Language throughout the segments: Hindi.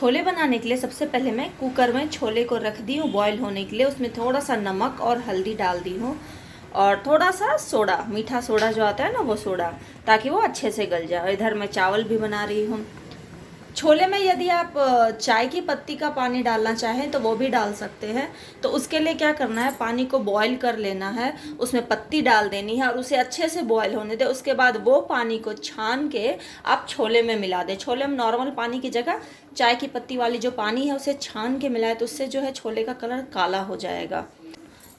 छोले बनाने के लिए सबसे पहले मैं कुकर में छोले को रख दी हूँ बॉईल होने के लिए। उसमें थोड़ा सा नमक और हल्दी डाल दी हूँ और थोड़ा सा सोडा, मीठा सोडा जो आता है ना वो सोडा, ताकि वो अच्छे से गल जाए। इधर मैं चावल भी बना रही हूँ। छोले में यदि आप चाय की पत्ती का पानी डालना चाहें तो वो भी डाल सकते हैं। तो उसके लिए क्या करना है, पानी को बॉईल कर लेना है, उसमें पत्ती डाल देनी है और उसे अच्छे से बॉईल होने दें। उसके बाद वो पानी को छान के आप छोले में मिला दें। छोले में नॉर्मल पानी की जगह चाय की पत्ती वाली जो पानी है उसे छान के मिलाएं, तो उससे जो है छोले का कलर काला हो जाएगा।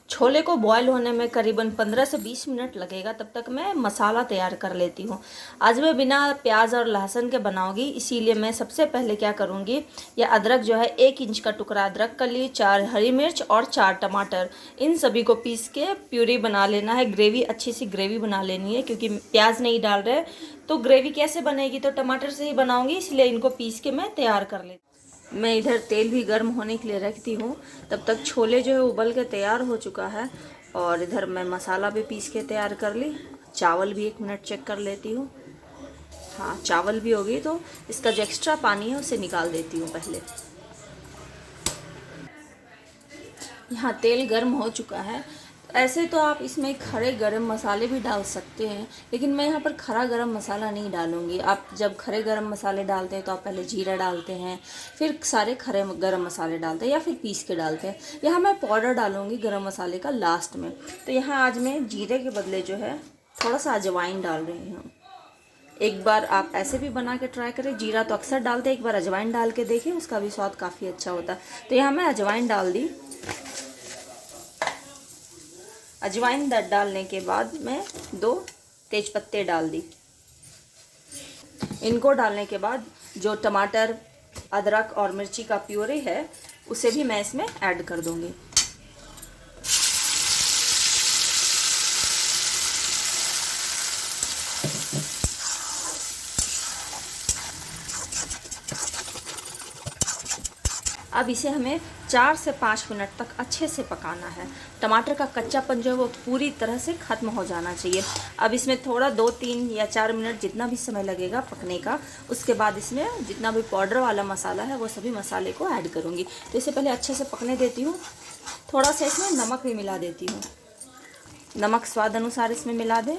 छोले को बॉयल होने में करीबन 15 से 20 मिनट लगेगा। तब तक मैं मसाला तैयार कर लेती हूँ। आज मैं बिना प्याज और लहसुन के बनाऊंगी, इसीलिए मैं सबसे पहले क्या करूँगी, यह अदरक जो है 1 इंच का टुकड़ा अदरक कर ली, 4 हरी मिर्च और 4 टमाटर, इन सभी को पीस के प्यूरी बना लेना है। ग्रेवी, अच्छी सी ग्रेवी बना लेनी है, क्योंकि प्याज नहीं डाल रहे तो ग्रेवी कैसे बनेगी, तो टमाटर से ही बनाऊँगी, इसलिए इनको पीस के मैं तैयार कर लेती हूँ। मैं इधर तेल भी गर्म होने के लिए रखती हूँ। तब तक छोले जो है उबल के तैयार हो चुका है और इधर मैं मसाला भी पीस के तैयार कर ली। चावल भी 1 मिनट चेक कर लेती हूँ। हाँ, चावल भी हो गई, तो इसका जो एक्स्ट्रा पानी है उसे निकाल देती हूँ पहले। यहाँ तेल गर्म हो चुका है। ऐसे तो आप इसमें खड़े गरम मसाले भी डाल सकते हैं, लेकिन मैं यहाँ पर खड़ा गरम मसाला नहीं डालूंगी। आप जब खड़े गरम मसाले डालते हैं तो आप पहले जीरा डालते हैं, फिर सारे खड़े गरम मसाले डालते हैं या फिर पीस के डालते हैं। यहाँ मैं पाउडर डालूंगी गरम मसाले का लास्ट में। तो यहाँ आज मैं जीरे के बदले जो है थोड़ा सा अजवाइन डाल रही हूँ। एक बार आप ऐसे भी बना के ट्राई करें। जीरा तो अक्सर डालते हैं, एक बार अजवाइन डाल के देखिए, उसका भी स्वाद काफ़ी अच्छा होता है। तो यहाँ मैं अजवाइन डाल दी। अजवाइन डालने के बाद मैं 2 तेज़पत्ते डाल दी। इनको डालने के बाद जो टमाटर, अदरक और मिर्ची का प्यूरी है उसे भी मैं इसमें ऐड कर दूंगी। अब इसे हमें 4 से 5 मिनट तक अच्छे से पकाना है। टमाटर का कच्चापन जो है वो पूरी तरह से ख़त्म हो जाना चाहिए। अब इसमें थोड़ा 2, 3 या 4 मिनट जितना भी समय लगेगा पकने का, उसके बाद इसमें जितना भी पाउडर वाला मसाला है वो सभी मसाले को ऐड करूँगी। तो इसे पहले अच्छे से पकने देती हूँ। थोड़ा सा इसमें नमक भी मिला देती हूँ। नमक स्वाद अनुसार इसमें मिला दें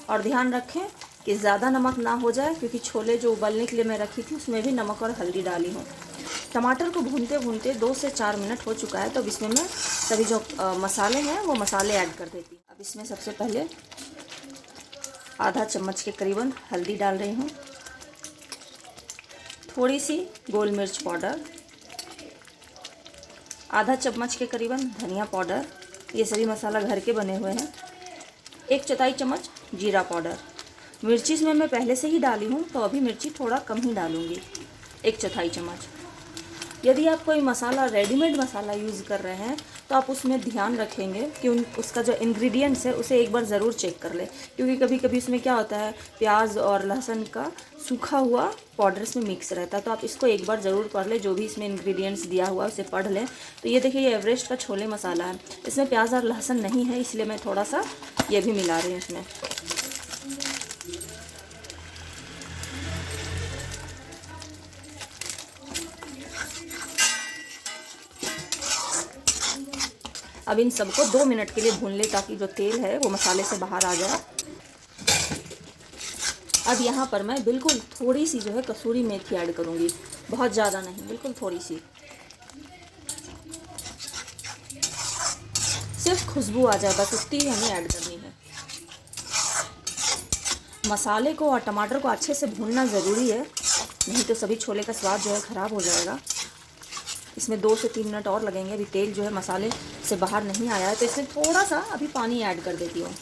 और ध्यान रखें कि ज़्यादा नमक ना हो जाए, क्योंकि छोले जो उबलने के लिए मैं रखी थी उसमें भी नमक और हल्दी डाली हूँ। टमाटर को भूनते भूनते 2 से 4 मिनट हो चुका है। तो अब इसमें मैं सभी जो मसाले हैं वो मसाले ऐड कर देती हूँ। अब इसमें सबसे पहले आधा चम्मच के करीबन हल्दी डाल रही हूँ, थोड़ी सी गोल मिर्च पाउडर, आधा चम्मच के करीबन धनिया पाउडर, ये सभी मसाला घर के बने हुए हैं, 1/4 चम्मच जीरा पाउडर। मिर्ची इसमें मैं पहले से ही डाली हूँ तो अभी मिर्ची थोड़ा कम ही डालूँगी, 1/4 चम्मच। यदि आप कोई मसाला, रेडीमेड मसाला यूज़ कर रहे हैं तो आप उसमें ध्यान रखेंगे कि उसका जो इंग्रेडिएंट्स है उसे एक बार ज़रूर चेक कर लें, क्योंकि कभी कभी उसमें क्या होता है, प्याज और लहसुन का सूखा हुआ पाउडर इसमें मिक्स रहता है। तो आप इसको एक बार ज़रूर पढ़ लें, जो भी इसमें इंग्रेडिएंट्स दिया हुआ है उसे पढ़ लें। तो ये देखिए, ये एवरेस्ट का छोले मसाला है, इसमें प्याज और लहसुन नहीं है, इसलिए मैं थोड़ा सा ये भी मिला रही हूँ इसमें। अब इन सबको 2 मिनट के लिए भून ले, ताकि जो तेल है वो मसाले से बाहर आ जाए। अब यहाँ पर मैं बिल्कुल थोड़ी सी जो है कसूरी मेथी ऐड करूँगी, बहुत ज़्यादा नहीं, बिल्कुल थोड़ी सी, सिर्फ खुशबू आ जाए बस, उतनी ही हमें ऐड करनी है। मसाले को और टमाटर को अच्छे से भूनना ज़रूरी है, नहीं तो सभी छोले का स्वाद जो है ख़राब हो जाएगा। इसमें 2 से 3 मिनट और लगेंगे। अभी तेल जो है मसाले से बाहर नहीं आया है, तो इसमें थोड़ा सा अभी पानी ऐड कर देती हूँ,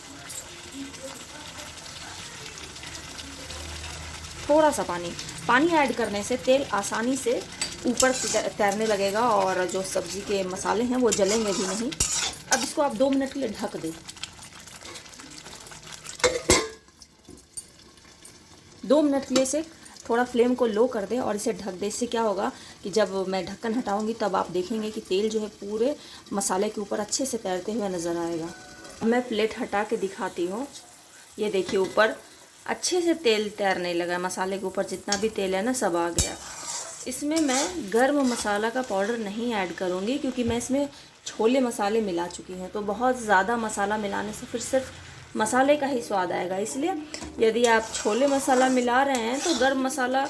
थोड़ा सा पानी ऐड करने से तेल आसानी से ऊपर तैरने लगेगा और जो सब्ज़ी के मसाले हैं वो जलेंगे भी नहीं। अब इसको आप 2 मिनट के लिए ढक दें। 2 मिनट के लिए इसे थोड़ा फ्लेम को लो कर दें और इसे ढक दें। इससे क्या होगा कि जब मैं ढक्कन हटाऊंगी तब आप देखेंगे कि तेल जो है पूरे मसाले के ऊपर अच्छे से तैरते हुए नज़र आएगा। मैं प्लेट हटा के दिखाती हूँ। ये देखिए, ऊपर अच्छे से तेल तैरने लगा, मसाले के ऊपर जितना भी तेल है ना सब आ गया। इसमें मैं गर्म मसाला का पाउडर नहीं ऐड करूँगी क्योंकि मैं इसमें छोले मसाले मिला चुकी हूँ, तो बहुत ज़्यादा मसाला मिलाने से फिर सिर्फ मसाले का ही स्वाद आएगा। इसलिए यदि आप छोले मसाला मिला रहे हैं तो गर्म मसाला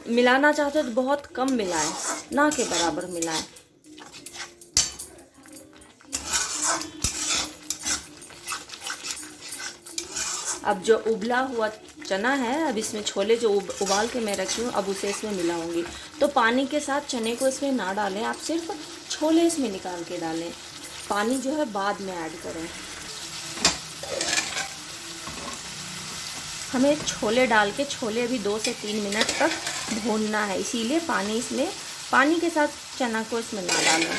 मिलाना चाहते हो तो बहुत कम मिलाएं, ना के बराबर मिलाएं। अब जो उबला हुआ चना है, अब इसमें छोले जो उबाल के मैं रखी हूँ, अब उसे इसमें मिलाऊंगी। तो पानी के साथ चने को इसमें ना डालें, आप सिर्फ छोले इसमें निकाल के डालें। पानी जो है बाद में ऐड करें। हमें छोले डाल के छोले अभी 2 से 3 मिनट तक भूनना है, इसीलिए पानी के साथ चना को इसमें ना डालें।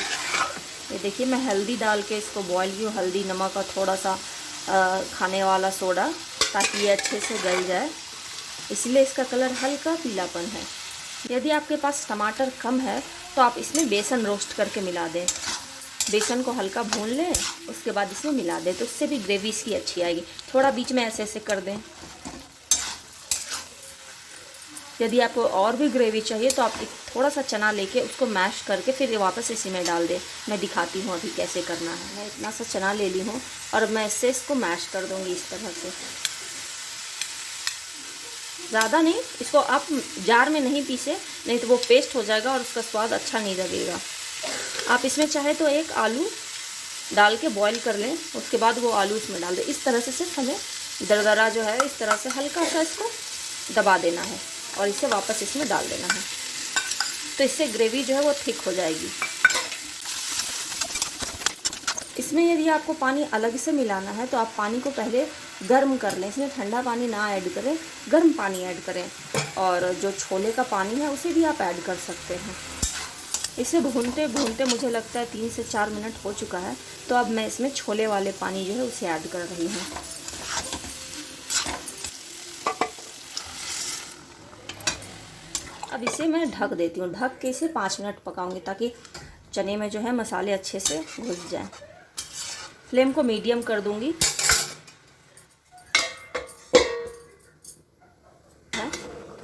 ये देखिए मैं हल्दी डाल के इसको बॉईल की हूँ, हल्दी, नमक और थोड़ा सा खाने वाला सोडा, ताकि ये अच्छे से गल जाए, इसलिए इसका कलर हल्का पीलापन है। यदि आपके पास टमाटर कम है तो आप इसमें बेसन रोस्ट करके मिला दें। बेसन को हल्का भून लें, उसके बाद इसमें मिला दें, तो उससे भी ग्रेवी इसकी अच्छी आएगी। थोड़ा बीच में ऐसे ऐसे कर दें। यदि आपको और भी ग्रेवी चाहिए तो आप थोड़ा सा चना लेके उसको मैश करके फिर वापस इसी में डाल दें। मैं दिखाती हूँ अभी कैसे करना है। मैं इतना सा चना ले ली हूँ और मैं इससे इसको मैश कर दूँगी इस तरह से। ज़्यादा नहीं, इसको आप जार में नहीं पीसे, नहीं तो वो पेस्ट हो जाएगा और उसका स्वाद अच्छा नहीं लगेगा। आप इसमें चाहे तो एक आलू डाल के बॉईल कर लें, उसके बाद वो आलू इसमें डाल दें। इस तरह से सिर्फ हमें दरदरा जो है इस तरह से हल्का सा इसको दबा देना है और इसे वापस इसमें डाल देना है, तो इससे ग्रेवी जो है वो थिक हो जाएगी। इसमें यदि आपको पानी अलग से मिलाना है तो आप पानी को पहले गर्म कर लें। इसमें ठंडा पानी ना ऐड करें, गर्म पानी ऐड करें, और जो छोले का पानी है उसे भी आप ऐड कर सकते हैं। इसे भूनते भूनते मुझे लगता है 3 से 4 मिनट हो चुका है, तो अब मैं इसमें छोले वाले पानी जो है उसे ऐड कर रही हूँ। अब इसे मैं ढक देती हूँ। ढक के इसे 5 मिनट पकाऊंगी ताकि चने में जो है मसाले अच्छे से घुस जाएं। फ्लेम को मीडियम कर दूंगी।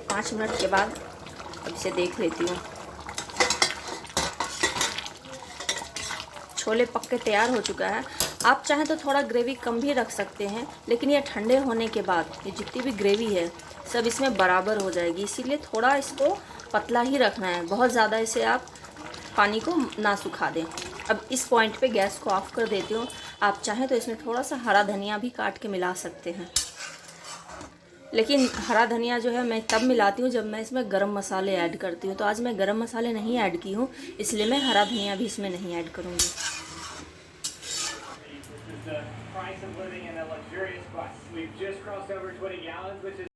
5 मिनट के बाद अब इसे देख लेती हूँ। छोले पक के तैयार हो चुका है। आप चाहें तो थोड़ा ग्रेवी कम भी रख सकते हैं, लेकिन ये ठंडे होने के बाद ये जितनी भी ग्रेवी है सब इसमें बराबर हो जाएगी, इसीलिए थोड़ा इसको पतला ही रखना है। बहुत ज़्यादा इसे आप पानी को ना सुखा दें। अब इस पॉइंट पे गैस को ऑफ कर देती हूँ। आप चाहें तो इसमें थोड़ा सा हरा धनिया भी काट के मिला सकते हैं, लेकिन हरा धनिया जो है मैं तब मिलाती हूँ जब मैं इसमें गरम मसाले ऐड करती हूँ। तो आज मैं गरम मसाले नहीं ऐड की हूँ, इसलिए मैं हरा धनिया भी इसमें नहीं ऐड करूँगी।